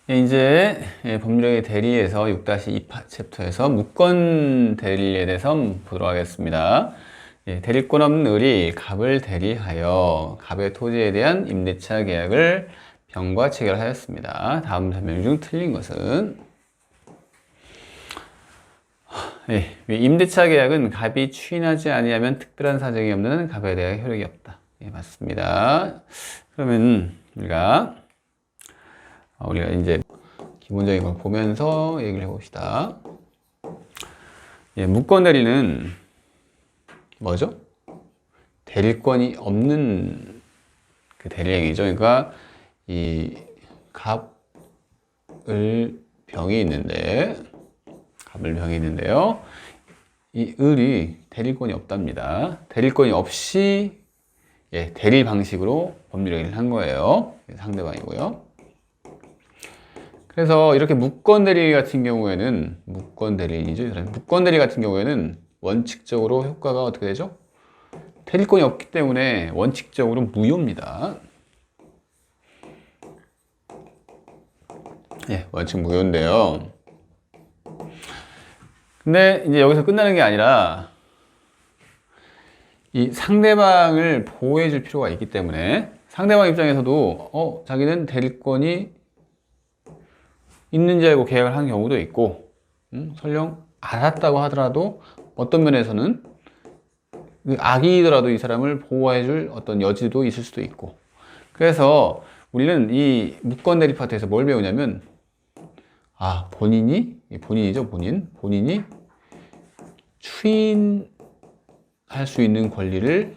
이제 법률행위 대리에서 6-2 챕터에서 무권 대리에 대해서 보도록 하겠습니다. 대리권 없는 을이 갑을 대리하여 갑의 토지에 대한 임대차 계약을 병과 체결하였습니다. 다음 설명 중 틀린 것은 임대차 계약은 갑이 추인하지 아니하면 특별한 사정이 없는 한 갑에 대하여 효력이 없다. 맞습니다. 그러면 우리가 이제 기본적인 걸 보면서 얘기를 해봅시다. 무권 대리는 뭐죠? 대리권이 없는 그 대리행위죠. 그러니까 이 갑을 병이 있는데요. 이 을이 대리권이 없답니다. 대리권이 없이 대리 방식으로 법률행위를 한 거예요. 상대방이고요. 그래서 이렇게 무권 대리 같은 경우에는 무권 대리 같은 경우에는 원칙적으로 효과가 어떻게 되죠? 대리권이 없기 때문에 원칙적으로 무효입니다. 원칙 무효인데요. 근데 이제 여기서 끝나는 게 아니라 이 상대방을 보호해 줄 필요가 있기 때문에 상대방 입장에서도 자기는 대리권이 있는지 알고 계약을 하는 경우도 있고 설령 알았다고 하더라도 어떤 면에서는 악이더라도 이 사람을 보호해 줄 어떤 여지도 있을 수도 있고, 그래서 우리는 이 무권 대리 파트에서 뭘 배우냐면 본인이 추인할 수 있는 권리를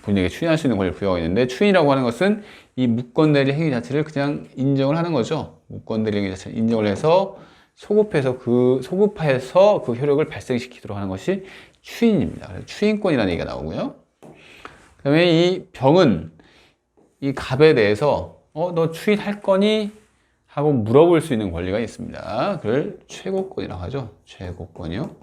본인에게 추인할 수 있는 권리를 부여하고 있는데, 추인이라고 하는 것은 이 무권 대리 행위 자체를 그냥 인정을 하는 거죠. 무권 대리 행위 자체를 인정을 해서 소급해서 그 효력을 발생시키도록 하는 것이 추인입니다. 그래서 추인권이라는 얘기가 나오고요. 그 다음에 이 병은 이 갑에 대해서 너 추인할 거니? 하고 물어볼 수 있는 권리가 있습니다. 그걸 최고권이라고 하죠. 최고권이요.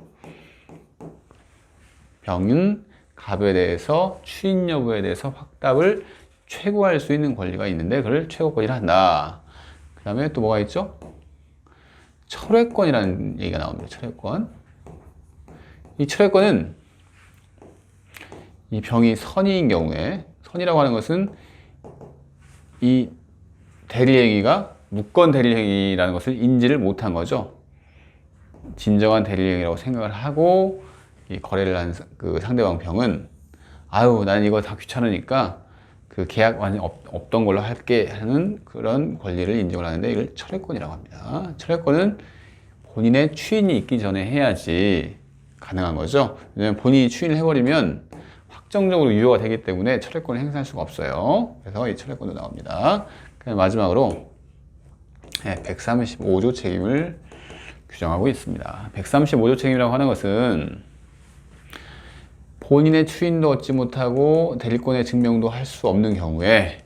병은 갑에 대해서 추인 여부에 대해서 확답을 최고할 수 있는 권리가 있는데 그걸 최고권이라 한다. 그 다음에 또 뭐가 있죠? 철회권이라는 얘기가 나옵니다. 철회권. 이 철회권은 이 병이 선의인 경우에, 선이라고 하는 것은 이 대리행위가 무권 대리행위라는 것을 인지를 못한 거죠. 진정한 대리행위라고 생각을 하고 이 거래를 한 그 상대방 병은 난 이거 다 귀찮으니까 그 계약 완전 없던 걸로 할게 하는 그런 권리를 인정을 하는데 이걸 철회권이라고 합니다. 철회권은 본인의 추인이 있기 전에 해야지 가능한 거죠. 왜냐하면 본인이 추인을 해버리면 확정적으로 유효가 되기 때문에 철회권을 행사할 수가 없어요. 그래서 이 철회권도 나옵니다. 마지막으로 135조 책임을 규정하고 있습니다. 135조 책임이라고 하는 것은 본인의 추인도 얻지 못하고 대리권의 증명도 할 수 없는 경우에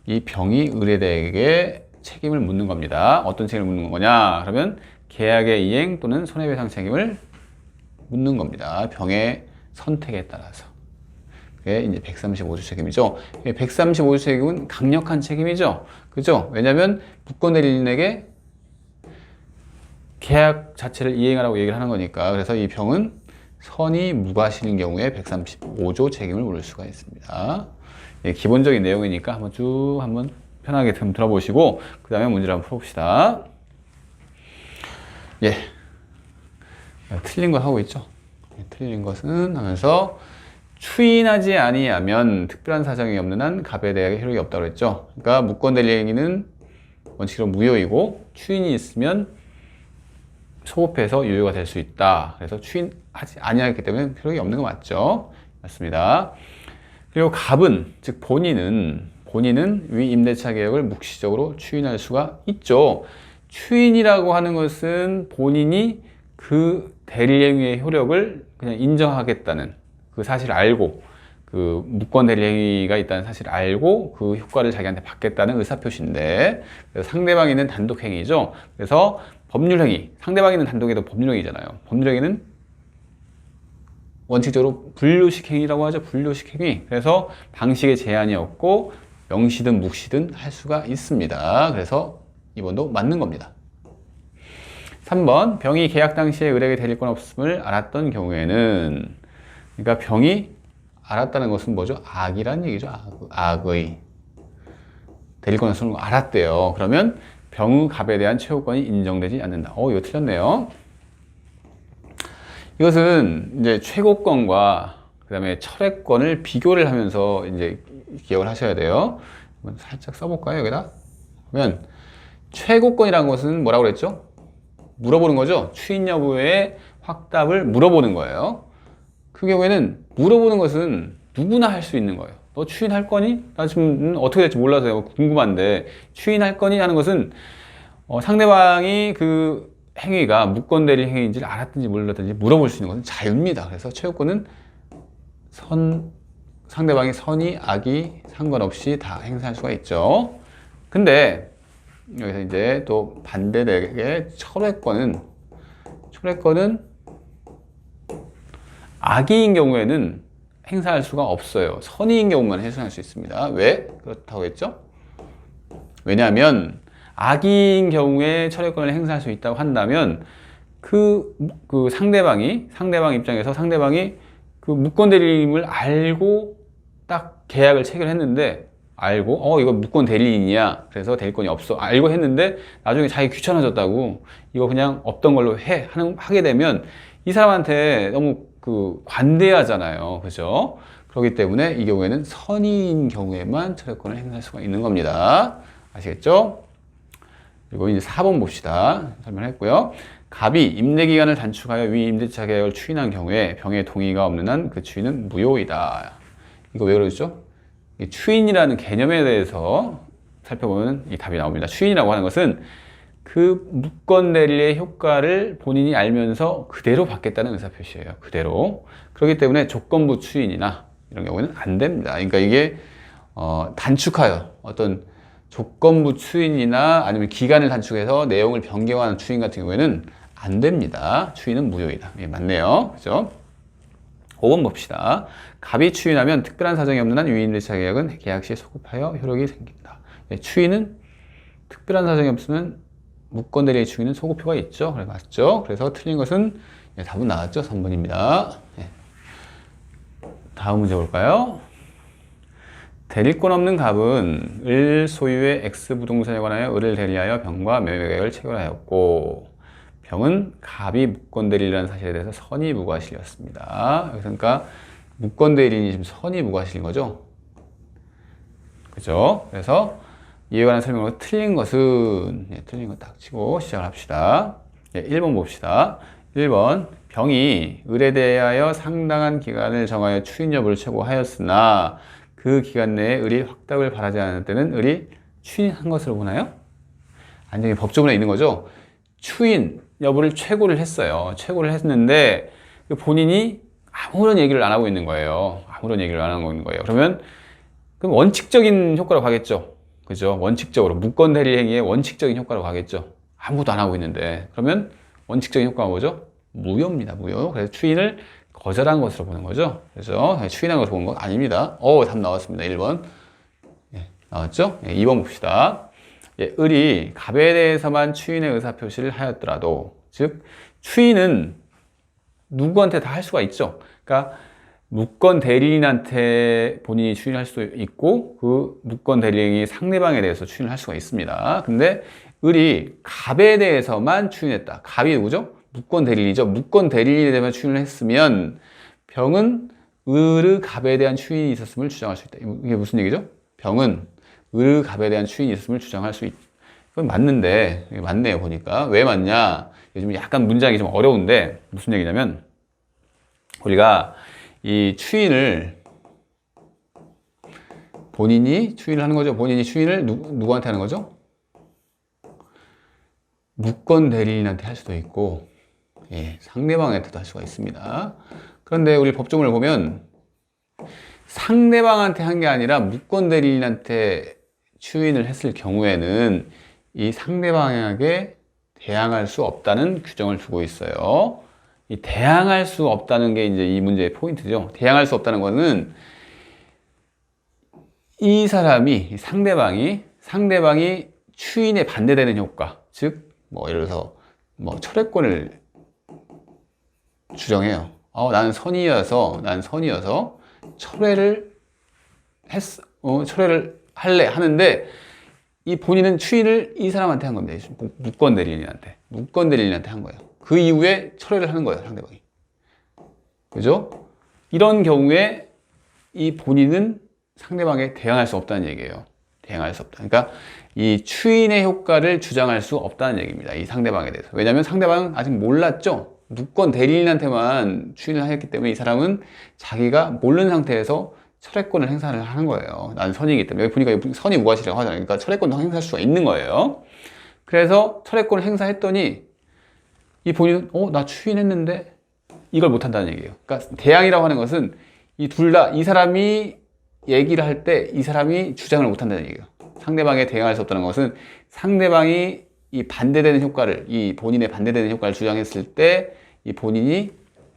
이 병이 의뢰대에게 책임을 묻는 겁니다. 어떤 책임을 묻는 거냐? 그러면 계약의 이행 또는 손해배상 책임을 묻는 겁니다. 병의 선택에 따라서. 그게 이제 135조 책임이죠. 135조 책임은 강력한 책임이죠. 그죠? 왜냐하면 무권 대리인에게 계약 자체를 이행하라고 얘기를 하는 거니까. 그래서 이 병은 선이 무과실인 경우에 135조 책임을 물을 수가 있습니다. 기본적인 내용이니까 한번 편하게 들어보시고 그 다음에 문제를 한번 풀어봅시다. 틀린 거 하고 있죠. 틀린 것은 하면서 추인하지 아니하면 특별한 사정이 없는 한 갑에 대하여 효력이 없다고 했죠. 그러니까 무권 대리행위는 원칙적으로 무효이고 추인이 있으면 소급해서 유효가 될 수 있다. 그래서 추인하지 아니하기 때문에 효력이 없는 거 맞죠? 맞습니다. 그리고 갑은, 즉 본인은 위 임대차 계약을 묵시적으로 추인할 수가 있죠. 추인이라고 하는 것은 본인이 그 대리행위의 효력을 그냥 인정하겠다는 그 사실을 알고, 그 무권 대리행위가 있다는 사실을 알고 그 효과를 자기한테 받겠다는 의사표시인데, 그래서 상대방이 있는 단독행위죠. 그래서 법률행위, 상대방이 있는 단독에도 법률행위잖아요. 법률행위는 원칙적으로 분류식 행위라고 하죠. 분류식 행위. 그래서 방식에 제한이 없고 명시든 묵시든 할 수가 있습니다. 그래서 2번도 맞는 겁니다. 3번 병이 계약 당시에 을에게 대릴 건 없음을 알았던 경우에는, 그러니까 병이 알았다는 것은 뭐죠? 악이란 얘기죠. 악의 대릴 건 없음을 알았대요. 그러면 병의 갑에 대한 최후권이 인정되지 않는다. 이거 틀렸네요. 이것은 이제 최고권과 그 다음에 철회권을 비교를 하면서 이제 기억을 하셔야 돼요. 한번 살짝 써볼까요, 여기다? 그러면 최고권이라는 것은 뭐라고 그랬죠? 물어보는 거죠. 추인 여부의 확답을 물어보는 거예요. 그 경우에는 물어보는 것은 누구나 할 수 있는 거예요. 너 추인할 거니? 나 지금 어떻게 될지 몰라서 궁금한데 추인할 거니? 하는 것은 상대방이 그 행위가 무권대리 행위인지를 알았든지 몰랐든지 물어볼 수 있는 것은 자유입니다. 그래서 최후권은 상대방이 선이 악이 상관없이 다 행사할 수가 있죠. 근데 여기서 이제 또 반대되게 철회권은 악의인 경우에는 행사할 수가 없어요. 선의인 경우만 행사할 수 있습니다. 왜? 그렇다고 했죠? 왜냐하면 악의인 경우에 철회권을 행사할 수 있다고 한다면 그 상대방 입장에서 상대방이 그 무권 대리인임을 알고 딱 계약을 체결했는데 알고 이거 무권 대리인이야 그래서 대리권이 없어 알고 했는데 나중에 자기 귀찮아졌다고 이거 그냥 없던 걸로 하게 되면 이 사람한테 너무 관대하잖아요. 그죠? 그렇기 때문에 이 경우에는 선의인 경우에만 철회권을 행사할 수가 있는 겁니다. 아시겠죠? 그리고 이제 4번 봅시다. 설명했고요. 갑이 임대기간을 단축하여 위 임대차 계약을 추인한 경우에 병의 동의가 없는 한 그 추인은 무효이다. 이거 왜 그러죠? 추인이라는 개념에 대해서 살펴보면 이 답이 나옵니다. 추인이라고 하는 것은 그 무권 대리의 효과를 본인이 알면서 그대로 받겠다는 의사표시예요. 그대로. 그렇기 때문에 조건부 추인이나 이런 경우에는 안 됩니다. 그러니까 이게 단축하여 어떤 조건부 추인이나 아니면 기간을 단축해서 내용을 변경하는 추인 같은 경우에는 안 됩니다. 추인은 무효이다. 예, 맞네요. 그죠? 5번 봅시다. 갑이 추인하면 특별한 사정이 없는 한 유인임대차 계약은 계약 시에 소급하여 효력이 생긴다. 예, 추인은 특별한 사정이 없으면 무권 대리의 추인은 소급효가 있죠. 그래 맞죠? 그래서 틀린 것은 답은 나왔죠. 3번입니다. 예. 다음 문제 볼까요? 대리권 없는 갑은 을 소유의 X 부동산에 관하여 을을 대리하여 병과 매매계약을 체결하였고 병은 갑이 무권 대리라는 사실에 대해서 선의 무과실이었습니다. 그러니까 무권 대리인이 지금 선의 무과실인 거죠. 그죠? 그래서 이에 관한 설명으로 틀린 것은 틀린 거 딱 치고 시작을 합시다. 1번 봅시다. 1번 병이 을에 대하여 상당한 기간을 정하여 추인 여부를 최고하였으나 그 기간 내에 을이 확답을 바라지 않을 때는 을이 추인한 것으로 보나요? 아니, 법조문에 있는 거죠. 추인 여부를 최고를 했어요. 최고를 했는데 본인이 아무런 얘기를 안 하고 있는 거예요. 아무런 얘기를 안 하고 있는 거예요. 그럼 원칙적인 효과로 가겠죠. 그죠? 원칙적으로 무권 대리 행위의 원칙적인 효과로 가겠죠. 아무것도 안 하고 있는데 그러면 원칙적인 효과가 뭐죠? 무효입니다. 무효. 그래서 추인을 거절한 것으로 보는 거죠. 그래서 추인한 것으로 보는 건 아닙니다. 답 나왔습니다. 1번. 예, 나왔죠? 2번 봅시다. 을이 갑에 대해서만 추인의 의사표시를 하였더라도, 즉 추인은 누구한테 다 할 수가 있죠. 그러니까 무권 대리인한테 본인이 추인할 수도 있고 그 무권 대리인이 상대방에 대해서 추인을 할 수가 있습니다. 근데 을이 갑에 대해서만 추인했다. 갑이 누구죠? 무권 대리인이죠. 무권 대리인에 대한 추인을 했으면 병은 을의 갑에 대한 추인이 있었음을 주장할 수 있다. 이게 무슨 얘기죠? 병은 을의 갑에 대한 추인이 있었음을 주장할 수 있다. 이건 맞는데, 맞네요, 보니까. 왜 맞냐? 요즘 약간 문장이 좀 어려운데, 무슨 얘기냐면, 우리가 이 추인을, 본인이 추인을 하는 거죠. 본인이 추인을 누구한테 하는 거죠? 무권 대리인한테 할 수도 있고, 상대방한테도 할 수가 있습니다. 그런데 우리 법조문을 보면, 상대방한테 한 게 아니라 무권 대리인한테 추인을 했을 경우에는 이 상대방에게 대항할 수 없다는 규정을 두고 있어요. 이 대항할 수 없다는 게 이제 이 문제의 포인트죠. 대항할 수 없다는 것은 이 사람이, 상대방이 추인에 반대되는 효과, 즉 뭐 예를 들어서 뭐 철회권을 주장해요. 나는 선이어서 철회를 철회를 할래 하는데 이 본인은 추인을 이 사람한테 한 겁니다. 무권 대리인한테 한 거예요. 그 이후에 철회를 하는 거예요, 상대방이. 그죠? 이런 경우에 이 본인은 상대방에 대항할 수 없다는 얘기예요. 대항할 수 없다. 그러니까 이 추인의 효과를 주장할 수 없다는 얘기입니다. 이 상대방에 대해서. 왜냐하면 상대방은 아직 몰랐죠. 무권 대리인한테만 추인을 했기 때문에 이 사람은 자기가 모르는 상태에서 철회권을 행사를 하는 거예요. 나는 선이기 때문에. 여기 보니까 선이 무과실이라고 하잖아요. 그러니까 철회권도 행사할 수가 있는 거예요. 그래서 철회권을 행사했더니 이 본인은 나 추인했는데 이걸 못한다는 얘기예요. 그러니까 대항이라고 하는 것은 이 둘 다 이 사람이 얘기를 할 때 이 사람이 주장을 못한다는 얘기예요. 상대방에 대항할 수 없다는 것은 상대방이 이 반대되는 효과를, 이 본인의 반대되는 효과를 주장했을 때 이 본인이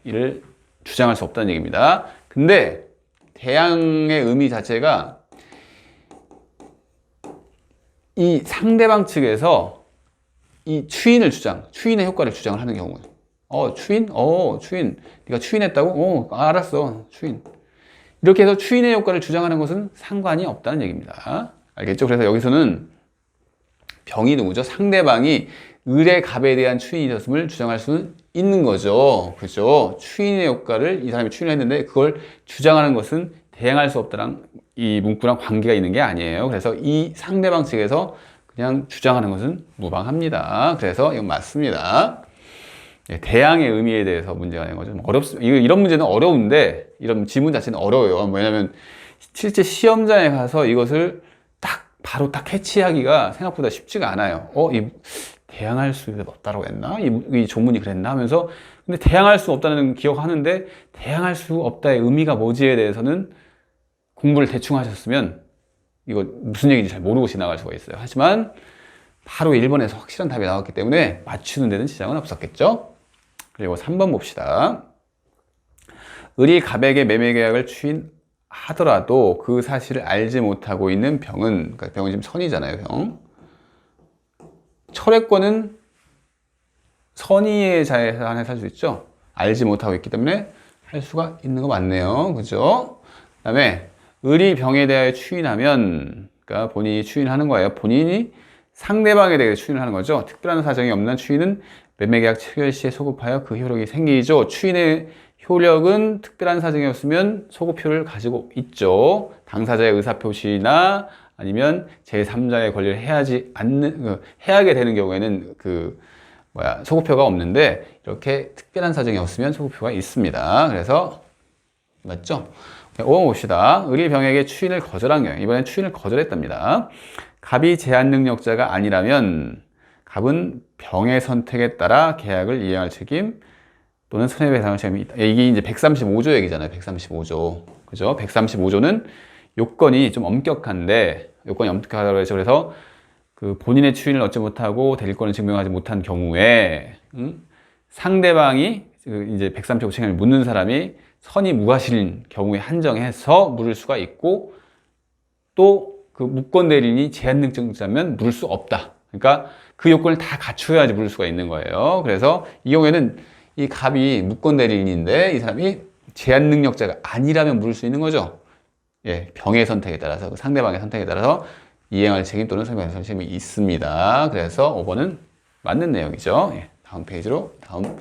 이를 주장할 수 없다는 얘기입니다. 근데 대항의 의미 자체가 이 상대방 측에서 이 추인의 효과를 주장을 하는 경우예요. 추인? 추인. 네가 추인했다고? 알았어. 추인. 이렇게 해서 추인의 효과를 주장하는 것은 상관이 없다는 얘기입니다. 알겠죠? 그래서 여기서는 병이 누구죠? 상대방이 을의 갑에 대한 추인이 있었음을 주장할 수는 있는 거죠. 그죠? 추인의 효과를 이 사람이 추인을 했는데 그걸 주장하는 것은 대항할 수 없다랑 이 문구랑 관계가 있는 게 아니에요. 그래서 이 상대방 측에서 그냥 주장하는 것은 무방합니다. 그래서 이건 맞습니다. 대항의 의미에 대해서 문제가 되는 거죠. 이런 문제는 어려운데, 이런 지문 자체는 어려워요. 왜냐면 실제 시험장에 가서 이것을 바로 캐치하기가 생각보다 쉽지가 않아요. 대항할 수 없다고 했나? 이 조문이 그랬나? 하면서, 근데 대항할 수 없다는 기억하는데, 대항할 수 없다의 의미가 뭐지에 대해서는 공부를 대충 하셨으면, 이거 무슨 얘기인지 잘 모르고 지나갈 수가 있어요. 하지만, 바로 1번에서 확실한 답이 나왔기 때문에 맞추는 데는 지장은 없었겠죠? 그리고 3번 봅시다. 을이 갑에게 매매 계약을 추인하더라도 그 사실을 알지 못하고 있는 병은, 그러니까 병은 지금 선이잖아요, 병. 철회권은 선의의 자에 한해서 할 수 있죠. 알지 못하고 있기 때문에 할 수가 있는 거 맞네요. 그죠? 그 다음에 을이 병에 대하여 추인하면, 그러니까 본인이 추인하는 거예요. 본인이 상대방에 대해 추인을 하는 거죠. 특별한 사정이 없는 추인은 매매계약 체결 시에 소급하여 그 효력이 생기죠. 추인의 효력은 특별한 사정이 없으면 소급효를 가지고 있죠. 당사자의 의사표시나 아니면 제3자의 권리를 해하게 되는 경우에는 소급효가 없는데, 이렇게 특별한 사정이 없으면 소급효가 있습니다. 그래서, 맞죠? 5번 봅시다. 을이 병에게 추인을 거절한 경우, 이번엔 추인을 거절했답니다. 갑이 제한 능력자가 아니라면 갑은 병의 선택에 따라 계약을 이행할 책임 또는 손해배상을 책임이 있다. 이게 이제 135조 얘기잖아요. 135조. 그죠? 135조는 요건이 좀 엄격한데, 요건이 엄격하다고 해서, 그래서 본인의 추인을 얻지 못하고 대리권을 증명하지 못한 경우에, 상대방이 이제 135조 책임을 묻는 사람이 선이 무과실인 경우에 한정해서 물을 수가 있고, 또 그 무권 대리인이 제한 능력자면 물을 수 없다. 그러니까 그 요건을 다 갖춰야지 물을 수가 있는 거예요. 그래서 이 경우에는 이 갑이 무권 대리인인데 이 사람이 제한 능력자가 아니라면 물을 수 있는 거죠. 병의 선택에 따라서, 상대방의 선택에 따라서 이행할 책임 또는 손해배상 책임이 있습니다. 그래서 5번은 맞는 내용이죠. 다음 페이지로, 다음.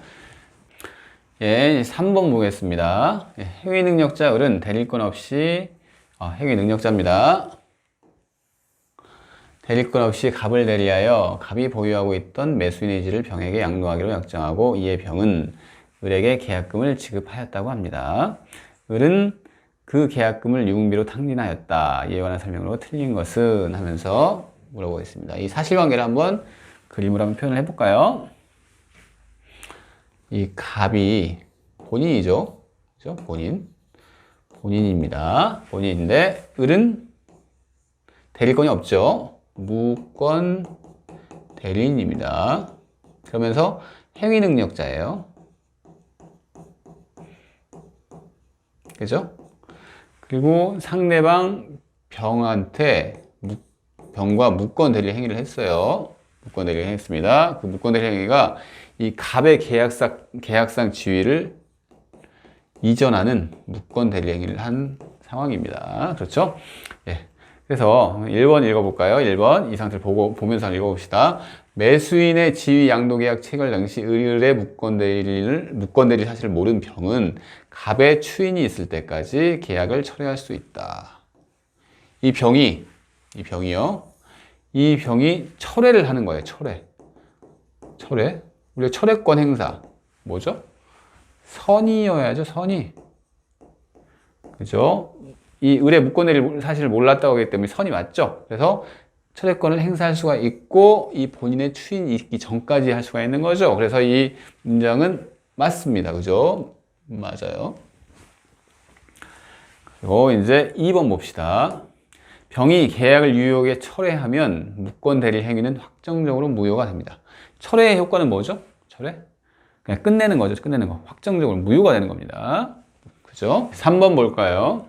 3번 보겠습니다. 행위 능력자 을은 대리권 없이, 행위 능력자입니다. 대리권 없이 갑을 대리하여 갑이 보유하고 있던 매수인의 지를 병에게 양도하기로 약정하고, 이에 병은 을에게 계약금을 지급하였다고 합니다. 을은 그 계약금을 유흥비로 탕진하였다. 이에 관한 설명으로 틀린 것은 하면서 물어보겠습니다. 이 사실관계를 한번 그림으로 한번 표현을 해볼까요? 이 갑이 본인이죠. 그죠? 본인입니다. 본인인데 을은 대리권이 없죠. 무권 대리인입니다. 그러면서 행위 능력자예요. 그죠? 그리고 상대방 병한테 병과 무권 대리 행위를 했어요. 무권 대리 행위했습니다. 그 무권 대리 행위가 이 갑의 계약상 지위를 이전하는 무권 대리 행위를 한 상황입니다. 그렇죠? 예. 그래서 1번 읽어볼까요? 1번 이 상태를 보면서 읽어봅시다. 매수인의 지위 양도계약 체결 당시 을의 무권 대리 사실을 모른 병은 갑의 추인이 있을 때까지 계약을 철회할 수 있다. 이 병이 철회를 하는 거예요. 철회. 우리가 철회권 행사. 뭐죠? 선의여야죠, 선의. 그죠? 이 을의 무권 대리 사실을 몰랐다고 하기 때문에 선이 맞죠? 그래서 철회권을 행사할 수가 있고, 이 본인의 추인이 있기 전까지 할 수가 있는 거죠. 그래서 이 문장은 맞습니다. 그죠? 맞아요. 그리고 이제 2번 봅시다. 병이 계약을 유효하게 철회하면 무권 대리 행위는 확정적으로 무효가 됩니다. 철회의 효과는 뭐죠? 철회? 그냥 끝내는 거죠. 끝내는 거. 확정적으로 무효가 되는 겁니다. 그죠? 3번 볼까요?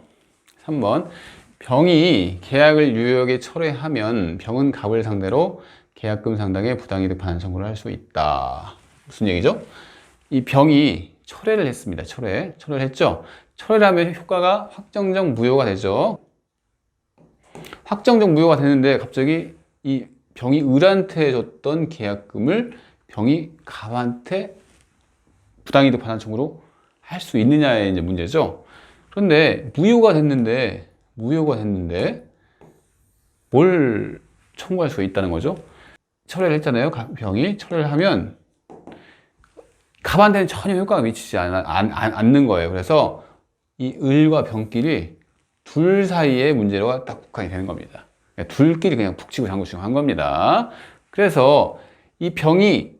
3번. 병이 계약을 유효하게 철회하면 병은 갑을 상대로 계약금 상당의 부당이득 반환 청구를 할 수 있다. 무슨 얘기죠? 이 병이 철회를 했습니다. 철회를 했죠? 철회를 하면 효과가 확정적 무효가 되죠. 확정적 무효가 되는데 갑자기 이 병이 을한테 줬던 계약금을 병이 갑한테 부당이득 반환 청구로 할 수 있느냐의 이제 문제죠. 그런데 무효가 됐는데 뭘 청구할 수 있다는 거죠? 철회를 했잖아요. 병이 철회를 하면 갑한테는 전혀 효과가 미치지 않는 거예요. 그래서 이 을과 병끼리 둘 사이의 문제로가 딱 국한이 되는 겁니다. 둘끼리 그냥 푹 치고 장구치고 한 겁니다. 그래서 이 병이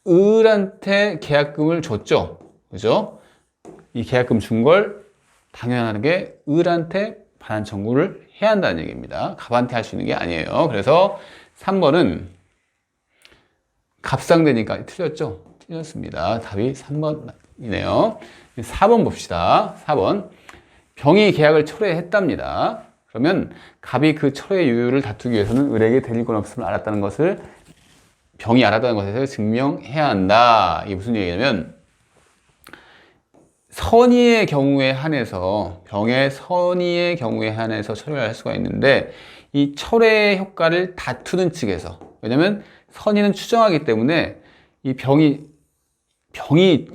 을한테 계약금을 줬죠. 그죠? 이 계약금 준 걸 당연하게 을한테 반환 청구를 해야 한다는 얘기입니다. 갑한테 할 수 있는 게 아니에요. 그래서 3번은 갑상되니까 틀렸죠? 틀렸습니다. 답이 3번이네요. 4번 봅시다. 4번. 병이 계약을 철회했답니다. 그러면 갑이 그 철회 유효를 다투기 위해서는 을에게 대릴 권 없음을 알았다는 것을 병이 알았다는 것에서 증명해야 한다. 이게 무슨 얘기냐면 선의의 경우에 한해서 병의 선의의 경우에 한해서 철회를 할 수가 있는데 이 철회의 효과를 다투는 측에서 왜냐면 선의는 추정하기 때문에 이 병이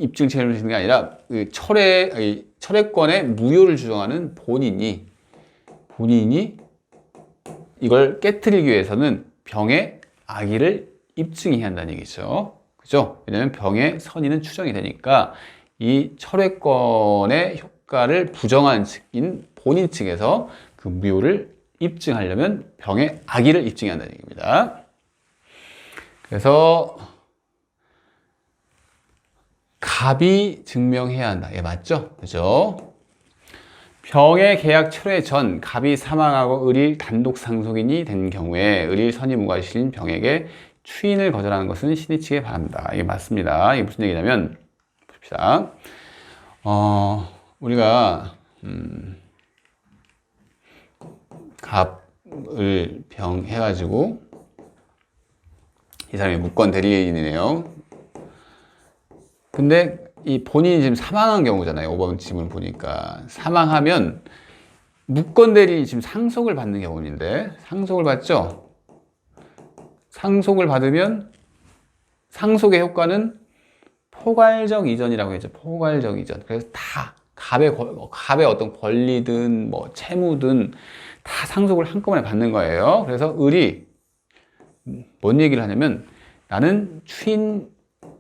입증 책임을 지는 게 아니라 그 철회권의 무효를 주장하는 본인이 이걸 깨트리기 위해서는 병의 악의를 입증해야 한다는 얘기죠. 그죠? 왜냐하면 병의 선의는 추정이 되니까 이 철회권의 효과를 부정한 측인 본인 측에서 그 무효를 입증하려면 병의 악의를 입증해야 한다는 얘기입니다. 그래서 갑이 증명해야 한다. 예, 맞죠? 그죠? 병의 계약 철회 전 갑이 사망하고 을이 단독 상속인이 된 경우에 을이 선의무가 실린 병에게 추인을 거절하는 것은 신의 측에 바랍니다. 이게 맞습니다. 이게 무슨 얘기냐면 봅시다. 우리가 갑을 병 해가지고 이 사람이 무권 대리인이네요. 근데 이 본인이 지금 사망한 경우잖아요. 5번 지문 보니까 사망하면 무권 대리인이 지금 상속을 받는 경우인데 상속을 받죠. 상속을 받으면 상속의 효과는 포괄적 이전이라고 했죠. 포괄적 이전. 그래서 다 갑의 어떤 권리든 뭐 채무든 다 상속을 한꺼번에 받는 거예요. 그래서 을이 뭔 얘기를 하냐면 나는 추인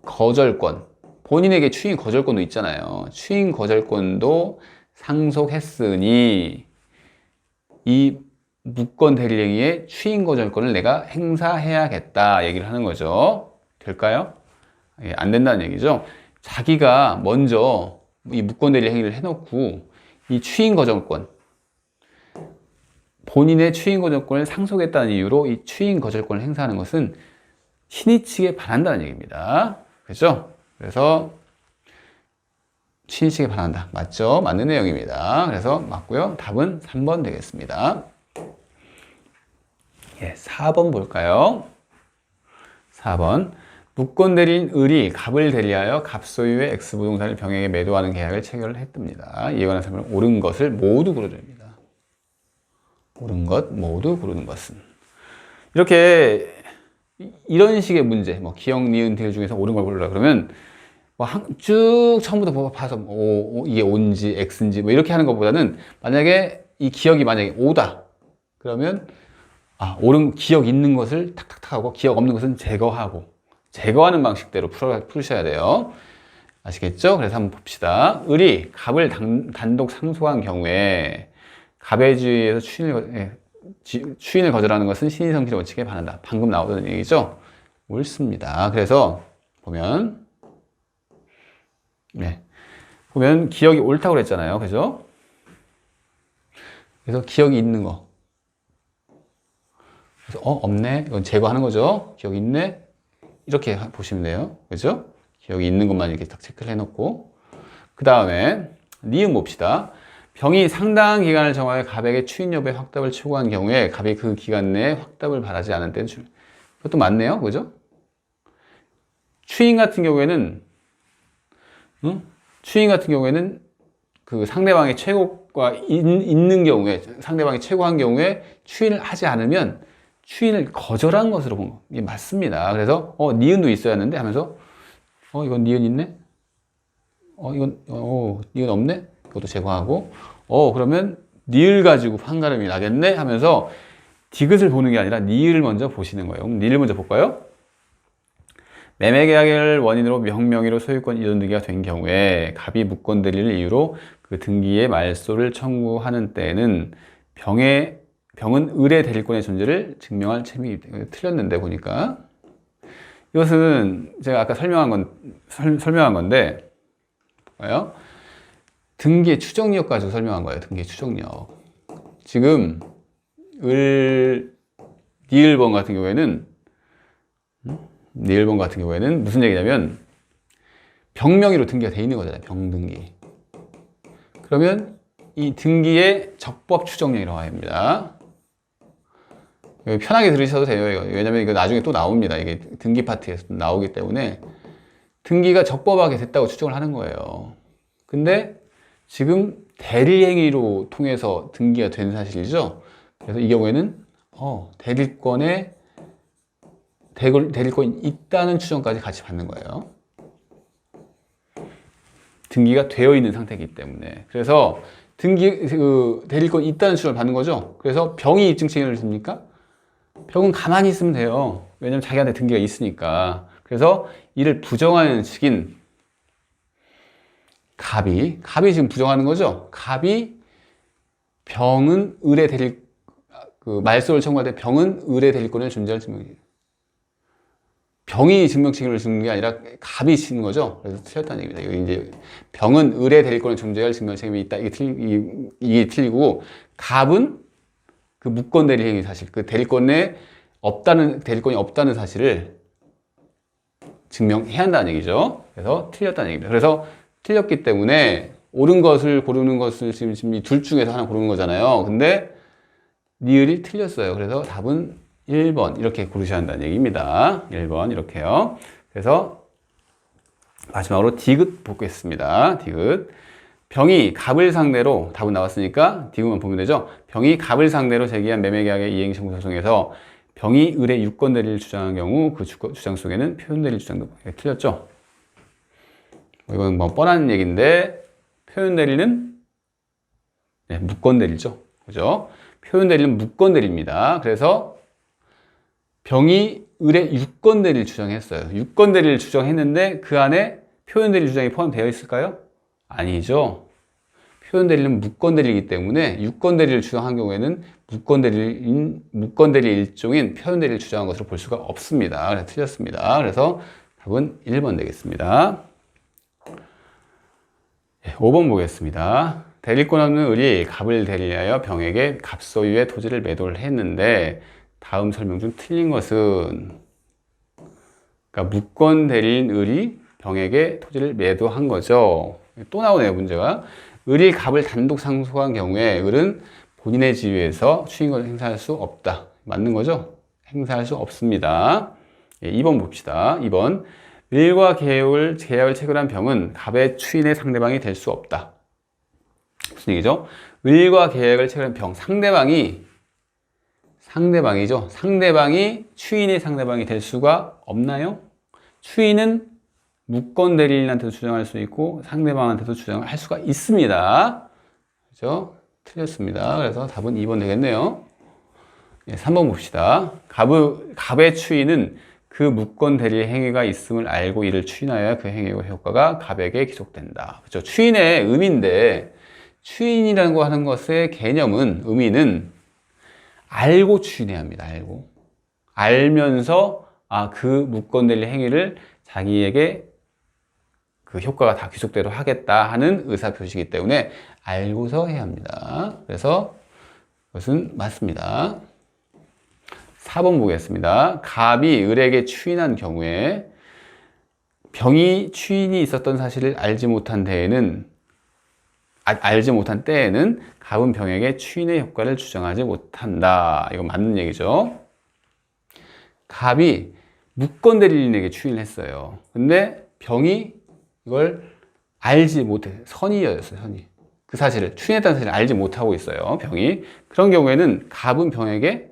거절권, 본인에게 추인 거절권도 있잖아요. 추인 거절권도 상속했으니 이 무권 대리행위의 추인 거절권을 내가 행사해야겠다 얘기를 하는 거죠. 될까요? 예, 안 된다는 얘기죠. 자기가 먼저 이 무권 대리행위를 해놓고 이 추인 거절권, 본인의 추인 거절권을 상속했다는 이유로 이 추인 거절권을 행사하는 것은 신의 측에 반한다는 얘기입니다. 그렇죠? 그래서 신의 측에 반한다. 맞죠? 맞는 내용입니다. 그래서 맞고요. 답은 3번 되겠습니다. 예, 4번 볼까요? 4번. 무권 대리인 을이 갑을 대리하여 갑 소유의 X 부동산을 병에게 매도하는 계약을 체결했답니다. 이에 관한 설명을 옳은 것을 모두 고르랍니다. 옳은 것 모두 고르는 것은. 이렇게 이런 식의 문제, 뭐 기억, 니은, 딜 중에서 옳은 걸 고르라 그러면 뭐 쭉 처음부터 봐서 이게 O인지 X인지 뭐 이렇게 하는 것보다는 만약에 이 기억이 만약에 O다 그러면 옳은 기억 있는 것을 탁탁탁 하고 기억 없는 것은 제거하는 방식대로 풀으셔야 돼요. 아시겠죠? 그래서 한번 봅시다. 을이 갑을 단독 상속한 경우에 갑의 주의에서 추인을 거절하는 것은 신의성질의 원칙에 반한다. 방금 나오던 얘기죠? 옳습니다. 그래서 보면 기억이 옳다고 그랬잖아요. 그죠? 그래서 기억이 있는 거. 그래서 없네. 이건 제거하는 거죠. 기억이 있네. 이렇게 보시면 돼요. 그죠? 기억이 있는 것만 이렇게 딱 체크를 해놓고 그 다음에 니은 봅시다. 병이 상당한 기간을 정하여 갑에게 추인 여부의 확답을 초구한 경우에 갑이 그 기간 내에 확답을 바라지 않은 때는 그것도 맞네요. 그죠? 추인 같은 경우에는 그 상대방의 최고가 있는 경우에 상대방이 최고한 경우에 추인을 하지 않으면 추인을 거절한 것으로 본 거. 이게 맞습니다. 그래서 니은도 있어야 하는데 하면서 이건 니은 있네? 이건 니은 없네? 그것도 제거하고 그러면 니을 가지고 판가름이 나겠네? 하면서 디귿을 보는 게 아니라 니을을 먼저 보시는 거예요. 니을 먼저 볼까요? 매매계약을 원인으로 명의로 소유권 이전 등기가 된 경우에 갑이 무권 대리를 이유로 그 등기의 말소를 청구하는 때에는 병은 을의 대리권의 존재를 증명할 책임이 틀렸는데 보니까 이것은 제가 아까 설명한 건데 볼까요? 등기의 추정력 가지고 설명한 거예요. 등기의 추정력. 지금 니을번 같은 경우에는 무슨 얘기냐면 병명의로 등기가 돼 있는 거잖아요. 병등기. 그러면 이 등기의 적법 추정력이라고 합니다. 편하게 들으셔도 돼요. 왜냐면 이거 나중에 또 나옵니다. 이게 등기 파트에서 나오기 때문에 등기가 적법하게 됐다고 추정을 하는 거예요. 근데 지금 대리행위로 통해서 등기가 된 사실이죠. 그래서 이 경우에는 대리권이 있다는 추정까지 같이 받는 거예요. 등기가 되어 있는 상태이기 때문에. 그래서 대리권이 있다는 추정을 받는 거죠. 그래서 병이 입증 책임을 집니까? 병은 가만히 있으면 돼요. 왜냐면 자기한테 등기가 있으니까. 그래서 이를 부정하는 측인 갑이 지금 부정하는 거죠. 갑이 병은 을의 말소를 청구할 때 병은 을의 대리권을 존재할 증명이에요. 병이 증명 책임을 지는 게 아니라 갑이 지는 거죠. 그래서 틀렸다는 얘기입니다. 이거 이제 병은 을의 대리권을 존재할 증명 책임이 있다. 이게 틀리고 갑은 그 무권 대리 행위 사실, 그 대리권이 없다는 사실을 증명해야 한다는 얘기죠. 그래서 틀렸다는 얘기입니다. 그래서 틀렸기 때문에 옳은 것을 고르는 것을 지금 이 둘 중에서 하나 고르는 거잖아요. 근데 니을이 틀렸어요. 그래서 답은 1번 이렇게 고르셔야 한다는 얘기입니다. 1번 이렇게요. 그래서 마지막으로 디귿 보겠습니다. 디귿. 병이 갑을 상대로, 답은 나왔으니까 디귿만 보면 되죠. 병이 갑을 상대로 제기한 매매계약의 이행청구 소송에서 병이 을의 유권 대리를 주장한 경우 그 주장 속에는 표현 대리 주장도 틀렸죠. 이건 뭐 뻔한 얘기인데 표현 대리는 무권 대리죠. 그죠? 표현 대리는 무권 대리입니다. 그래서 병이 을의 유권 대리를 주장했어요. 유권 대리를 주장했는데 그 안에 표현 대리 주장이 포함되어 있을까요? 아니죠. 표현 대리는 무권 대리이기 때문에 유권 대리를 주장한 경우에는 무권 대리 일종인 표현 대리를 주장한 것으로 볼 수가 없습니다. 그래서 틀렸습니다. 그래서 답은 1번 되겠습니다. 5번 보겠습니다. 대리권 없는 을이 갑을 대리하여 병에게 갑 소유의 토지를 매도를 했는데 다음 설명 중 틀린 것은, 그러니까 무권 대리인 을이 병에게 토지를 매도한 거죠. 또 나오네요, 문제가. 을이 갑을 단독 상속한 경우에 을은 본인의 지위에서 추인권을 행사할 수 없다. 맞는 거죠? 행사할 수 없습니다. 예, 2번 봅시다. 2번. 을과 계약을 체결한 병은 갑의 추인의 상대방이 될 수 없다. 무슨 얘기죠? 을과 계약을 체결한 병, 상대방이죠. 상대방이 추인의 상대방이 될 수가 없나요? 추인은 무권 대리인한테도 주장할 수 있고 상대방한테도 주장할 수가 있습니다. 그죠? 틀렸습니다. 그래서 답은 2번 되겠네요. 예, 3번 봅시다. 갑의 추인은 그 무권 대리의 행위가 있음을 알고 이를 추인하여야 그 행위의 효과가 갑에게 기속된다. 그렇죠? 추인의 의미인데 추인이라는 거 하는 것의 개념은 의미는 알고 추인해야 합니다. 알면서 그 무권 대리 행위를 자기에게 그 효과가 다 귀속대로 하겠다 하는 의사표시이기 때문에 알고서 해야 합니다. 그래서 그것은 맞습니다. 4번 보겠습니다. 갑이 을에게 추인한 경우에 병이 추인이 있었던 사실을 알지 못한 때에는 갑은 병에게 추인의 효과를 주장하지 못한다. 이거 맞는 얘기죠. 갑이 무권 대리인에게 추인을 했어요. 근데 병이 이걸 알지 못해. 선의였어요. 그 사실을, 추인했다는 사실을 알지 못하고 있어요. 병이. 그런 경우에는 갑은 병에게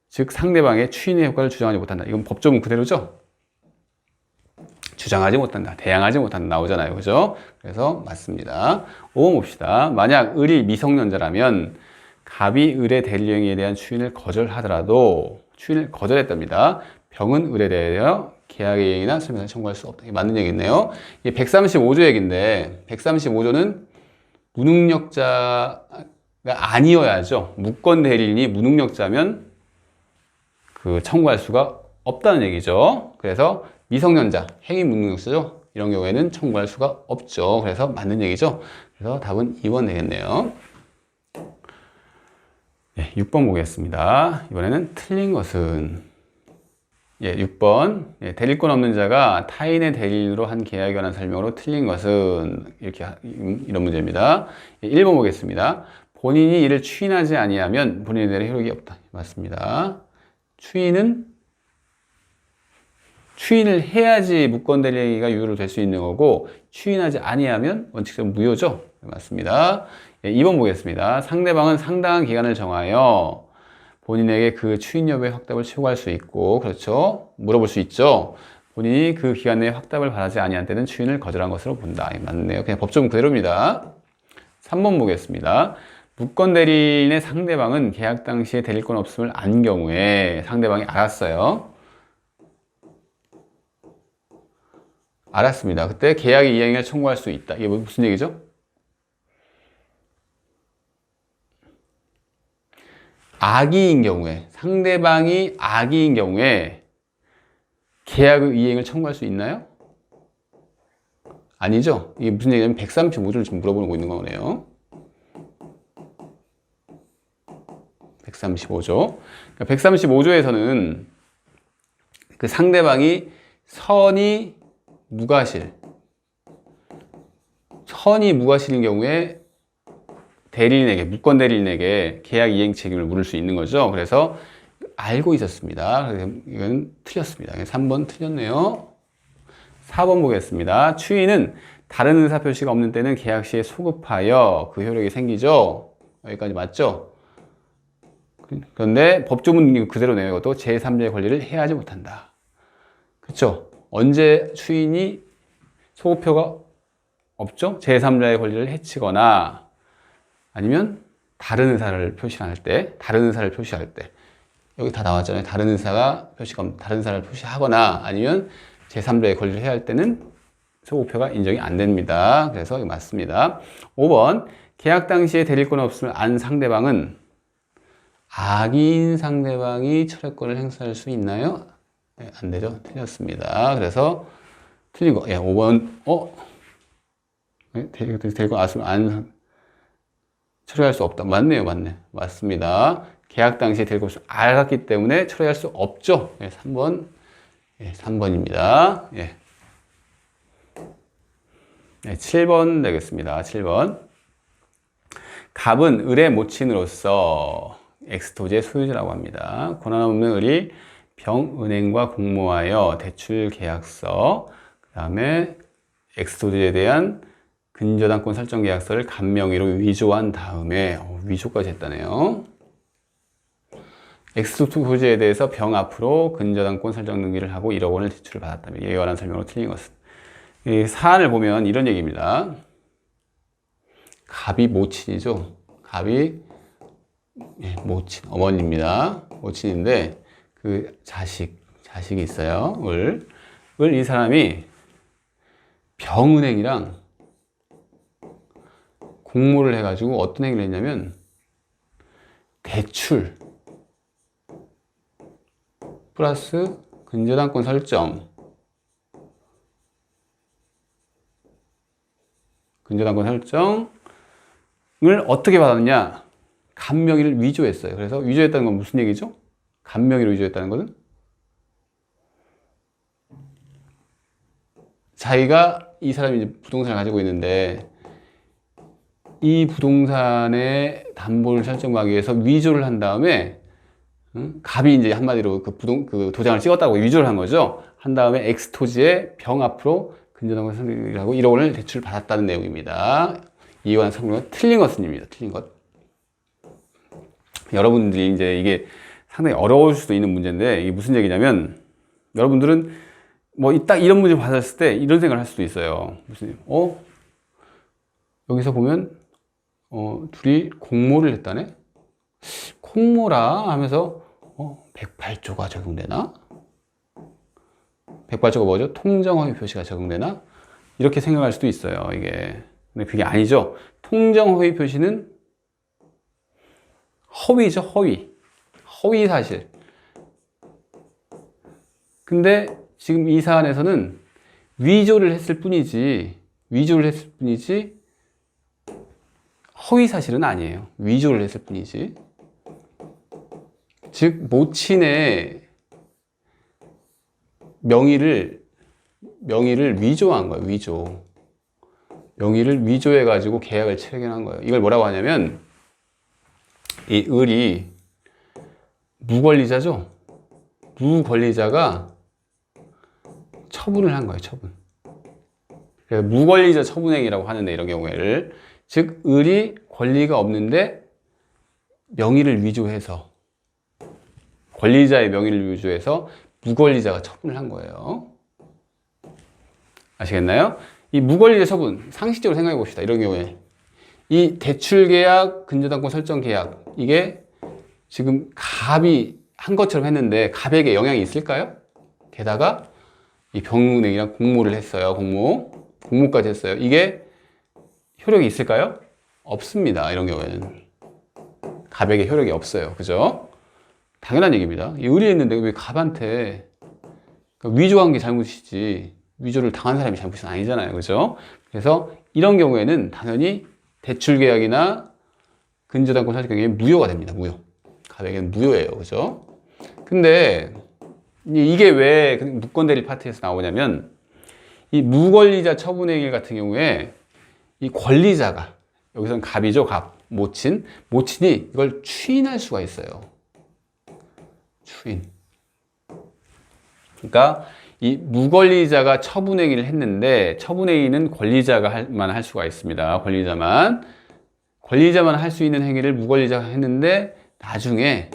즉 상대방의 추인의 효과를 주장하지 못한다. 이건 법조문 그대로죠? 주장하지 못한다. 대항하지 못한다. 나오잖아요. 그죠? 그래서 맞습니다. 5번 봅시다. 만약 을이 미성년자라면 갑이 을의 대리행위에 대한 추인을 거절하더라도 추인을 거절했답니다. 병은 을에 대하여 계약의 이행이나 설명을 청구할 수 없다. 이게 맞는 얘기겠네요. 이게 135조 얘기인데 135조는 무능력자가 아니어야죠. 무권 대리인이 무능력자면 그 청구할 수가 없다는 얘기죠. 그래서 미성년자, 행위 무능력자죠. 이런 경우에는 청구할 수가 없죠. 그래서 맞는 얘기죠. 그래서 답은 2번 되겠네요. 예, 6번 보겠습니다. 이번에는 틀린 것은 6번. 대리권 없는 자가 타인의 대리인으로 한 계약에 관한 설명으로 틀린 것은 이런 문제입니다. 1번 보겠습니다. 본인이 이를 추인하지 아니하면 본인에 대한 효력이 없다. 맞습니다. 추인을 해야지 무권 대리가 유효로 될 수 있는 거고 추인하지 아니하면 원칙적으로 무효죠. 맞습니다. 2번 보겠습니다. 상대방은 상당한 기간을 정하여 본인에게 그 추인 여부의 확답을 최고할 수 있고, 그렇죠? 물어볼 수 있죠. 본인이 그 기간 내에 확답을 바라지 아니한 때는 추인을 거절한 것으로 본다. 맞네요. 그냥 법조문 그대로입니다. 3번 보겠습니다. 무권 대리인의 상대방은 계약 당시에 대리권 없음을 안 경우에 상대방이 알았어요. 알았습니다. 그때 계약의 이행을 청구할 수 있다. 이게 무슨 얘기죠? 악의인 경우에, 상대방이 악의인 경우에 계약의 이행을 청구할 수 있나요? 아니죠. 이게 무슨 얘기냐면 135조를 지금 물어보고 있는 거네요. 135조. 그러니까 135조에서는 그 상대방이 선의 무과실인 경우에 대리인에게, 무권 대리인에게 계약 이행 책임을 물을 수 있는 거죠. 그래서 알고 있었습니다. 그래서 이건 틀렸습니다. 3번 틀렸네요. 4번 보겠습니다. 추인은 다른 의사 표시가 없는 때는 계약 시에 소급하여 그 효력이 생기죠. 여기까지 맞죠? 그런데 법조문 그대로네요. 이것도 제3자의 권리를 해하지 못한다. 그렇죠? 언제 추인이 소급표가 없죠? 제3자의 권리를 해치거나 아니면 다른 의사를 표시할 때, 여기 다 나왔잖아요. 다른 의사가 다른 의사를 표시하거나 아니면 제3자의 권리를 해야 할 때는 소급표가 인정이 안 됩니다. 그래서 이거 맞습니다. 5번. 계약 당시에 대리권 없음을 안 상대방은 악의인 상대방이 철회권을 행사할 수 있나요? 네, 안 되죠. 틀렸습니다. 그래서 틀린 거. 5번. 대리권 없음을 안 철회할 수 없다. 맞네요. 맞습니다. 계약 당시에 대리권 없음을 알았기 때문에 철회할 수 없죠. 3번. 3번입니다. 7번 되겠습니다. 7번. 갑은 을의 모친으로서 엑스토지의 소유자라고 합니다. 권한없는 을이 병은행과 공모하여 대출 계약서, 그 다음에 엑스토지에 대한 근저당권 설정 계약서를 간명의로 위조한 다음에 위조까지 했다네요. 엑스토지에 대해서 병 앞으로 근저당권 설정 등기를 하고 1억 원을 대출을 받았다면 이에 관한 설명으로 틀린 것은, 이 사안을 보면 이런 얘기입니다. 갑이 모친이죠. 갑이 모친, 어머니입니다. 모친인데 그 자식이 있어요. 이 사람이 병은행이랑 공모를 해가지고 어떤 행위를 했냐면 대출 플러스 근저당권 설정을 어떻게 받았느냐? 간명의를 위조했어요. 그래서 위조했다는 건 무슨 얘기죠? 간명의로 위조했다는 것은 자기가, 이 사람이 이제 부동산을 가지고 있는데 이 부동산의 담보를 설정하기 위해서 위조를 한 다음에, 갑이 이제 한마디로 그 도장을 찍었다고 위조를 한 거죠. 한 다음에 엑스토지의 병 앞으로 근저당권 설정을 하고 1억 원을 대출 받았다는 내용입니다. 이에 관한 설명은 틀린 것은입니다. 틀린 것. 여러분들이 이제 이게 상당히 어려울 수도 있는 문제인데, 이게 무슨 얘기냐면, 여러분들은 뭐 딱 이런 문제 받았을 때 이런 생각을 할 수도 있어요. 무슨, 여기서 보면, 둘이 공모를 했다네? 콩모라 하면서, 108조가 적용되나? 108조가 뭐죠? 통정허위 표시가 적용되나? 이렇게 생각할 수도 있어요, 이게. 근데 그게 아니죠. 통정허위 표시는 허위죠, 허위 사실. 근데 지금 이 사안에서는 위조를 했을 뿐이지 허위 사실은 아니에요. 위조를 했을 뿐이지. 즉 모친의 명의를 위조한 거예요. 명의를 위조해가지고 계약을 체결한 거예요. 이걸 뭐라고 하냐면, 이 을이 무권리자죠? 무권리자가 처분을 한 거예요, 처분. 그래서 무권리자 처분행위라고 하는데, 이런 경우에를. 즉, 을이 권리가 없는데 명의를 위조해서, 권리자의 명의를 위조해서 무권리자가 처분을 한 거예요. 아시겠나요? 이 무권리자 처분, 상식적으로 생각해 봅시다. 이런 경우에. 이 대출계약, 근저당권 설정 계약, 이게 지금 갑이 한 것처럼 했는데 갑에게 영향이 있을까요? 게다가 이 병은행이랑 공모를 했어요. 공모까지 했어요. 이게 효력이 있을까요? 없습니다. 이런 경우에는 갑에게 효력이 없어요. 그죠? 당연한 얘기입니다. 이 을이 했는데 왜 갑한테, 그러니까 위조한 게 잘못이지 위조를 당한 사람이 잘못은 아니잖아요. 그죠? 그래서 이런 경우에는 당연히 대출계약이나 근저당권 설정 계약이 무효가 됩니다. 무효. 갑에게는 무효예요. 그죠? 근데 이게 왜 무권대리 파트에서 나오냐면, 이 무권리자 처분행위 같은 경우에 이 권리자가, 여기서는 갑이죠. 갑. 모친이 이걸 추인할 수가 있어요. 추인. 그러니까 이 무권리자가 처분행위를 했는데, 처분행위는 권리자만 할 수가 있습니다. 권리자만 할 수 있는 행위를 무권리자가 했는데, 나중에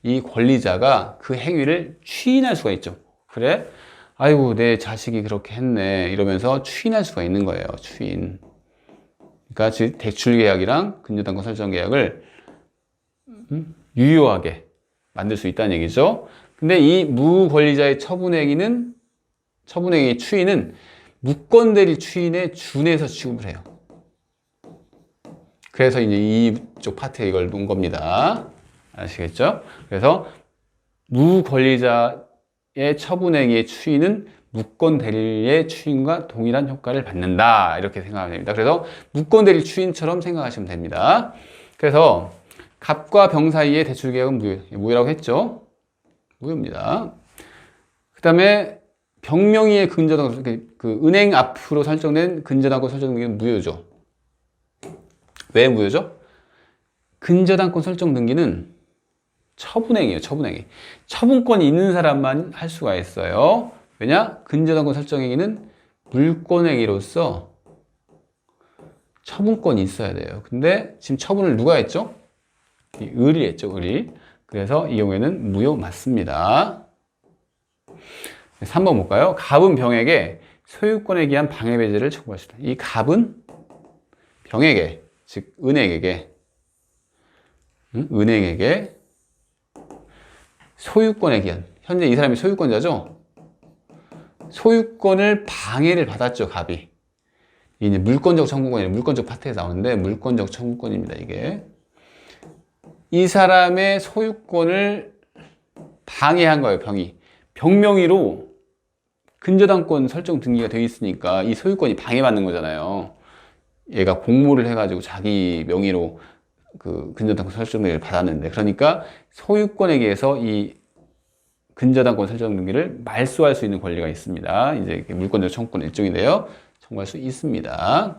이 권리자가 그 행위를 추인할 수가 있죠. 그래? 아이고, 내 자식이 그렇게 했네. 이러면서 추인할 수가 있는 거예요. 추인. 그러니까 즉 대출계약이랑 근저당권 설정계약을 유효하게 만들 수 있다는 얘기죠. 근데 이 무권리자의 처분행위 추인은 무권대리 추인에 준해서 취급을 해요. 그래서 이제 이쪽 파트에 이걸 놓은 겁니다. 아시겠죠? 그래서 무권리자의 처분행위의 추인은 무권대리의 추인과 동일한 효과를 받는다. 이렇게 생각하면 됩니다. 그래서 무권대리 추인처럼 생각하시면 됩니다. 그래서 갑과 병 사이의 대출계약은 무효라고 했죠? 무효입니다. 그 다음에 병명의의 근저당권, 그 은행 앞으로 설정된 근저당권 설정 등기는 무효죠. 왜 무효죠? 근저당권 설정 등기는 처분행위예요. 처분행위. 처분권이 있는 사람만 할 수가 있어요. 왜냐? 근저당권 설정행위는 물권행위로서 처분권이 있어야 돼요. 근데 지금 처분을 누가 했죠? 을이 했죠. 을이. 그래서 이 경우에는 무효 맞습니다. 3번 볼까요? 갑은 병에게 소유권에 기한 방해배제를 청구할 수 있다. 이 갑은 병에게, 즉 은행에게 소유권에 기한, 현재 이 사람이 소유권자죠? 소유권을 방해를 받았죠, 갑이. 이제 물권적 청구권이 물권적 파트에서 나오는데 물권적 청구권입니다, 이게. 이 사람의 소유권을 방해한 거예요, 병이. 병명의로 근저당권 설정 등기가 되어 있으니까 이 소유권이 방해받는 거잖아요. 얘가 공모를 해가지고 자기 명의로 그 근저당권 설정 등기를 받았는데, 그러니까 소유권에 의해서 이 근저당권 설정 등기를 말소할 수 있는 권리가 있습니다. 이제 물권적 청구권 일종인데요. 청구할 수 있습니다.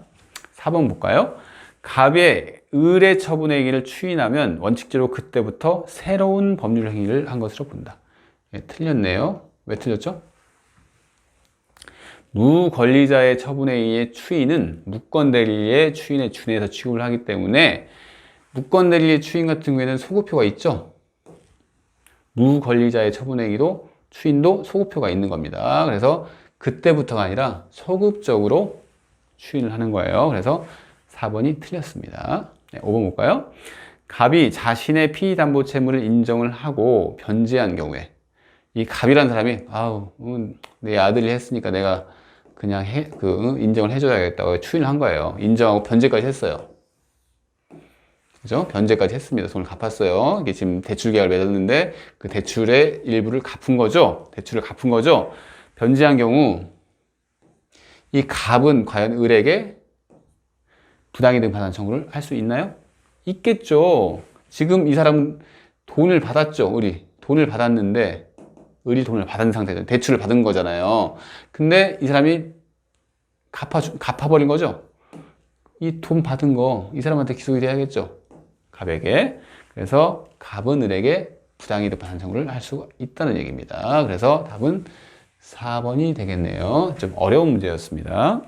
4번 볼까요? 갑의 을의 처분행위를 추인하면 원칙적으로 그때부터 새로운 법률 행위를 한 것으로 본다. 예, 틀렸네요. 왜 틀렸죠? 무권리자의 처분행위의 추인은 무권대리의 추인에 준해서 취급을 하기 때문에 무권대리의 추인 같은 경우에는 소급표가 있죠. 무권리자의 처분행위도 추인도 소급표가 있는 겁니다. 그래서 그때부터가 아니라 소급적으로 추인을 하는 거예요. 그래서 4번이 틀렸습니다. 네, 5번 볼까요? 갑이 자신의 피담보 채무를 인정을 하고 변제한 경우에, 이 갑이라는 사람이 내 아들이 했으니까 내가 그냥 인정을 해줘야겠다고 추인을 한 거예요. 인정하고 변제까지 했어요. 그죠? 변제까지 했습니다. 돈을 갚았어요. 이게 지금 대출 계약을 맺었는데 그 대출의 일부를 갚은 거죠. 대출을 갚은 거죠. 변제한 경우 이 갑은 과연 을에게 부당이득 반환 청구를 할 수 있나요? 있겠죠. 지금 이 사람은 돈을 받았죠. 을이 돈을 받았는데 을이 돈을 받은 상태죠. 대출을 받은 거잖아요. 근데 이 사람이 갚아버린 거죠. 이 돈 받은 거 이 사람한테 기소가 돼야겠죠. 갑에게. 그래서 갑은 을에게 부당이득 반환 청구를 할 수가 있다는 얘기입니다. 그래서 답은 4번이 되겠네요. 좀 어려운 문제였습니다.